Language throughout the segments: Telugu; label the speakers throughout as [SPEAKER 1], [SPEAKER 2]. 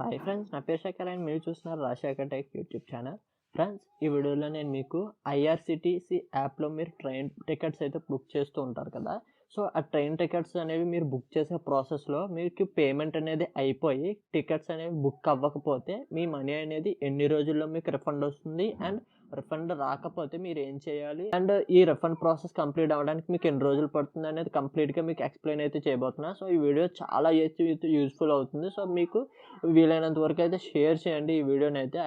[SPEAKER 1] హాయ్ ఫ్రెండ్స్, నా పేరు శేఖర్ అండ్ మీరు చూస్తున్నారు 𝗏𝗃 యూట్యూబ్ ఛానల్. ఫ్రెండ్స్, ఈ వీడియోలో నేను మీకు IRCTC యాప్లో మీరు ట్రైన్ టికెట్స్ అయితే బుక్ చేస్తూ ఉంటారు కదా. సో ఆ ట్రైన్ టికెట్స్ అనేవి మీరు బుక్ చేసే ప్రాసెస్లో మీకు పేమెంట్ అనేది అయిపోయి టికెట్స్ అనేవి బుక్ అవ్వకపోతే మీ మనీ అనేది ఎన్ని రోజుల్లో మీకు రిఫండ్ వస్తుంది అండ్ రిఫండ్ రాకపోతే మీరు ఏం చేయాలి అండ్ ఈ రిఫండ్ ప్రాసెస్ కంప్లీట్ అవ్వడానికి మీకు ఎన్ని రోజులు పడుతుంది అనేది కంప్లీట్గా మీకు ఎక్స్ప్లెయిన్ అయితే చేయబోతున్నా. సో ఈ వీడియో చాలా యూస్ఫుల్ అవుతుంది. సో మీకు వీలైనంత వరకు అయితే షేర్ చేయండి ఈ వీడియోని అయితే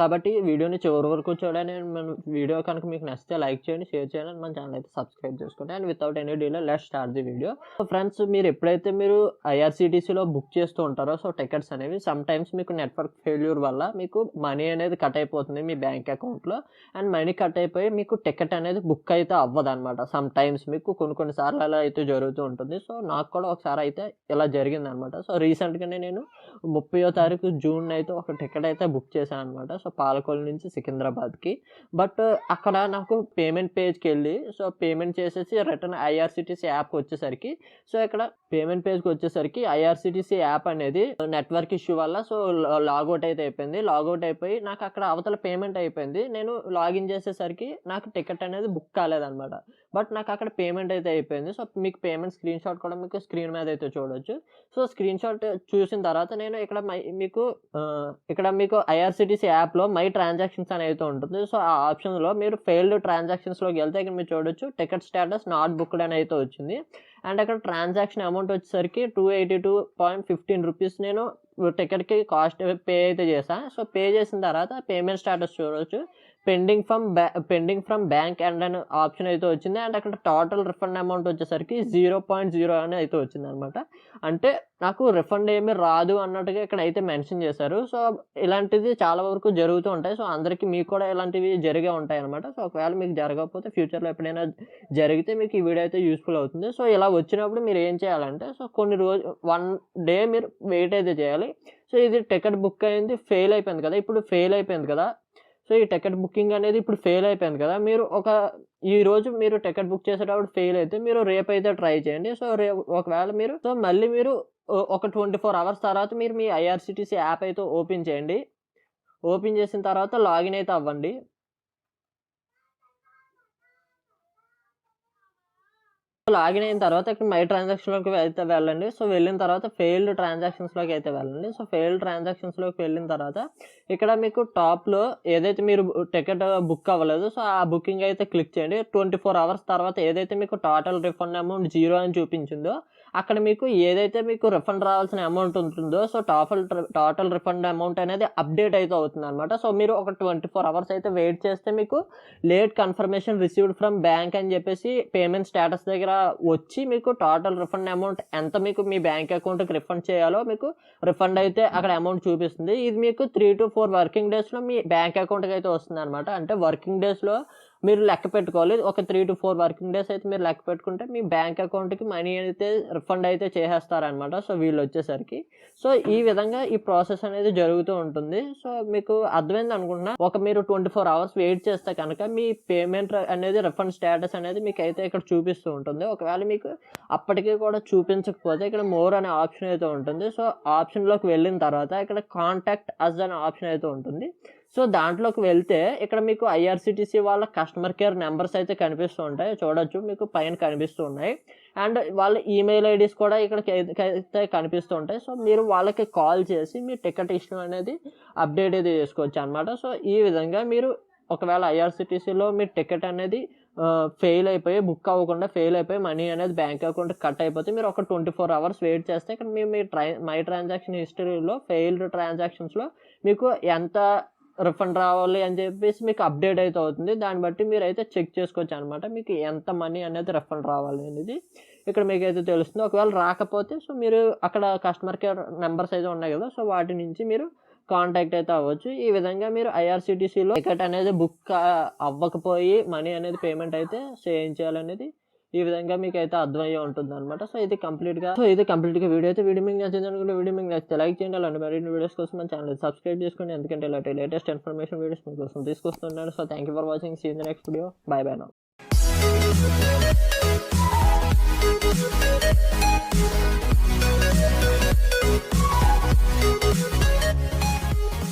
[SPEAKER 1] కాబట్టి ఈ వీడియోని చివరి వరకు చూడండి. మన వీడియో కనుక మీకు నచ్చితే లైక్ చేయండి, షేర్ చేయండి, మన ఛానల్ అయితే సబ్స్క్రైబ్ చేసుకోండి. And without any delay let's start the video. So friends, మీరు ఎప్పుడైతే మీరు IRCTCలో బుక్ చేస్తూ ఉంటారో సో టికెట్స్ అనేవి సమ్ టైమ్స్ మీకు నెట్వర్క్ ఫెయిల్యూర్ వల్ల మీకు మనీ అనేది కట్ అయిపోతుంది మీ బ్యాంక్ అకౌంట్లో అండ్ మనీ కట్ అయిపోయి మీకు టికెట్ అనేది బుక్ అయితే అవ్వదు అనమాట. సమ్ టైమ్స్ మీకు కొన్నిసార్లు అలా అయితే జరుగుతూ ఉంటుంది. సో నాకు కూడా ఒకసారి అయితే ఇలా జరిగింది అనమాట. సో రీసెంట్గానే నేను 30వ తారీఖు జూన్ అయితే ఒక టికెట్ అయితే బుక్ చేశాను అనమాట. సో పాలకొల్లు నుంచి సికింద్రాబాద్కి. బట్ అక్కడ నాకు పేమెంట్ పేజ్కి వెళ్ళి సో పేమెంట్ చేసేసి రిటర్న్ IRCTC యాప్కి వచ్చేసరికి సో ఇక్కడ పేమెంట్ పేజ్కి వచ్చేసరికి IRCTC యాప్ అనేది నెట్వర్క్ ఇష్యూ వల్ల సో లాగౌట్ అయితే అయిపోయింది. లాగౌట్ అయిపోయి నాకు అక్కడ అవతల పేమెంట్ అయిపోయింది. నేను లాగిన్ చేసేసరికి నాకు టికెట్ అనేది బుక్ కాలేదన్నమాట. బట్ నాకు అక్కడ పేమెంట్ అయితే అయిపోయింది. సో మీకు పేమెంట్ స్క్రీన్ షాట్ కూడా మీకు స్క్రీన్ మీద అయితే చూడవచ్చు. సో స్క్రీన్ షాట్ చూసిన తర్వాత నేను ఇక్కడ మీకు IRCTC యాప్లో మై ట్రాన్సాక్షన్స్ అనేది ఉంటుంది. సో ఆ ఆప్షన్లో మీరు ఫెయిల్డ్ ట్రాన్సాక్షన్స్లోకి వెళ్తే ఇక్కడ మీరు చూడొచ్చు టికెట్ స్టేటస్ నాట్ బుక్డ్ అని అయితే వచ్చింది. అండ్ అక్కడ ట్రాన్సాక్షన్ అమౌంట్ వచ్చేసరికి 282.15 రూపీస్ నేను టికెట్కి కాస్ట్ పే అయితే చేశాను. సో పే చేసిన తర్వాత పేమెంట్ స్టేటస్ చూడవచ్చు, పెండింగ్ ఫ్రమ్ బ్యాంక్ అండ్ అని ఆప్షన్ అయితే వచ్చింది. అండ్ అక్కడ టోటల్ రిఫండ్ అమౌంట్ వచ్చేసరికి 0.0 అని అయితే వచ్చింది అనమాట. అంటే నాకు రిఫండ్ ఏమీ రాదు అన్నట్టుగా ఇక్కడ అయితే మెన్షన్ చేశారు. సో ఇలాంటిది చాలా వరకు జరుగుతూ ఉంటాయి. సో అందరికీ మీకు కూడా ఇలాంటివి జరిగే ఉంటాయి అనమాట. సో ఒకవేళ మీకు జరగకపోతే ఫ్యూచర్లో ఎప్పుడైనా జరిగితే మీకు ఈ వీడియో అయితే యూస్ఫుల్ అవుతుంది. సో ఇలా వచ్చినప్పుడు మీరు ఏం చేయాలంటే సో కొన్ని రోజు 1 డే మీరు వెయిట్ అయితే చేయాలి. సో ఇది టికెట్ బుక్ అయింది, ఫెయిల్ అయిపోయింది కదా. ఇప్పుడు ఫెయిల్ అయిపోయింది కదా. సో ఈ టికెట్ బుకింగ్ అనేది ఇప్పుడు ఫెయిల్ అయిపోయింది కదా. మీరు ఈ రోజు మీరు టికెట్ బుక్ చేసేటప్పుడు ఫెయిల్ అయితే మీరు రేపు అయితే ట్రై చేయండి. సో ఒకవేళ మీరు సో మళ్ళీ మీరు ఒక 24 అవర్స్ తర్వాత మీరు మీ IRCTC యాప్ అయితే ఓపెన్ చేయండి. ఓపెన్ చేసిన తర్వాత లాగిన్ అయితే అవ్వండి. లాగిన్ అయిన తర్వాత ఇక్కడ మై ట్రాన్సాక్షన్లోకి అయితే వెళ్ళండి. సో వెళ్ళిన తర్వాత ఫెయిల్డ్ ట్రాన్సాక్షన్స్లోకి అయితే వెళ్ళండి. సో ఫెయిల్డ్ ట్రాన్సాక్షన్స్లోకి వెళ్ళిన తర్వాత ఇక్కడ మీకు టాప్లో ఏదైతే మీరు టికెట్ బుక్ అవ్వలేదు సో ఆ బుకింగ్ అయితే క్లిక్ చేయండి. 24 అవర్స్ తర్వాత ఏదైతే మీకు టోటల్ రిఫండ్ అమౌంట్ 0 అని చూపించిందో అక్కడ మీకు ఏదైతే మీకు రిఫండ్ రావాల్సిన అమౌంట్ ఉంటుందో సో టోటల్ రిఫండ్ అమౌంట్ అనేది అప్డేట్ అయితే అవుతుంది అనమాట. సో మీరు ఒక 24 అవర్స్ అయితే వెయిట్ చేస్తే మీకు late confirmation received from bank అని చెప్పేసి పేమెంట్ స్టేటస్ దగ్గర వచ్చి మీకు టోటల్ రిఫండ్ అమౌంట్ ఎంత మీకు మీ బ్యాంక్ అకౌంట్కి రిఫండ్ చేయాలో మీకు రిఫండ్ అయితే అక్కడ అమౌంట్ చూపిస్తుంది. ఇది మీకు 3 to 4 వర్కింగ్ డేస్లో మీ బ్యాంక్ అకౌంట్కి అయితే వస్తుంది అనమాట. అంటే వర్కింగ్ డేస్లో మీరు లెక్క పెట్టుకోవాలి. ఒక 3 to 4 వర్కింగ్ డేస్ అయితే మీరు లెక్క పెట్టుకుంటే మీ బ్యాంక్ అకౌంట్కి మనీ అయితే రిఫండ్ అయితే చేసేస్తారనమాట. సో వీళ్ళు వచ్చేసరికి సో ఈ విధంగా ఈ ప్రాసెస్ అనేది జరుగుతూ ఉంటుంది. సో మీకు అర్థమైంది అనుకుంటున్నా. మీరు 24 అవర్స్ వెయిట్ చేస్తే కనుక మీ పేమెంట్ అనేది రిఫండ్ స్టేటస్ అనేది మీకు అయితే ఇక్కడ చూపిస్తూ ఉంటుంది. ఒకవేళ మీకు అప్పటికీ కూడా చూపించకపోతే ఇక్కడ మోర్ అనే ఆప్షన్ అయితే ఉంటుంది. సో ఆప్షన్లోకి వెళ్ళిన తర్వాత ఇక్కడ కాంటాక్ట్ అస్ అనే ఆప్షన్ అయితే ఉంటుంది. సో దాంట్లోకి వెళ్తే ఇక్కడ మీకు IRCTC వాళ్ళ కస్టమర్ కేర్ నెంబర్స్ అయితే కనిపిస్తూ ఉంటాయి, చూడొచ్చు మీకు పైన కనిపిస్తూ ఉన్నాయి. అండ్ వాళ్ళ ఈమెయిల్ ఐడీస్ కూడా ఇక్కడ అయితే కనిపిస్తూ ఉంటాయి. సో మీరు వాళ్ళకి కాల్ చేసి మీ టికెట్ ఇష్యూ అనేది అప్డేట్ అయితే చేసుకోవచ్చు అనమాట. సో ఈ విధంగా మీరు ఒకవేళ IRCTCలో మీ టికెట్ అనేది ఫెయిల్ అయిపోయి బుక్ అవ్వకుండా ఫెయిల్ అయిపోయి మనీ అనేది బ్యాంక్ అకౌంట్ కట్ అయిపోతే మీరు ఒక 24 అవర్స్ వెయిట్ చేస్తే ఇక్కడ మీ మై ట్రాన్సాక్షన్ హిస్టరీలో ఫెయిల్డ్ ట్రాన్సాక్షన్స్లో మీకు ఎంత రిఫండ్ రావాలి అని చెప్పేసి మీకు అప్డేట్ అయితే అవుతుంది. దాన్ని బట్టి మీరు అయితే చెక్ చేసుకోవచ్చు అనమాట. మీకు ఎంత మనీ అనేది రిఫండ్ రావాలి అనేది ఇక్కడ మీకు అయితే తెలుస్తుంది. ఒకవేళ రాకపోతే సో మీరు అక్కడ కస్టమర్ కేర్ నెంబర్స్ అయితే ఉన్నాయి కదా, సో వాటి నుంచి మీరు కాంటాక్ట్ అయితే అవ్వచ్చు. ఈ విధంగా మీరు IRCTCలో టికెట్ అనేది బుక్ అవ్వకపోయి మనీ అనేది పేమెంట్ అయితే చేయించాలనేది ఈ విధంగా మీకు అయితే అర్థమయ్యే ఉంటుంది అనమాట. సో ఇది కంప్లీట్గా వీడియో అయితే వీడియో మీకు నచ్చింది అనుకుంటే వీడియో మీకు నచ్చితే లైక్ చేయండి. అలాంటి మరిన్ని వీడియోస్ కోసం మన ఛానల్ సబ్స్క్రైబ్ చేసుకోండి. ఎందుకంటే ఇలాంటి లేటెస్ట్ ఇన్ఫర్మేషన్ వీడియోస్ మీకోసం తీసుకొస్తున్నాను. So thank you for watching. See in the next video. Bye bye now.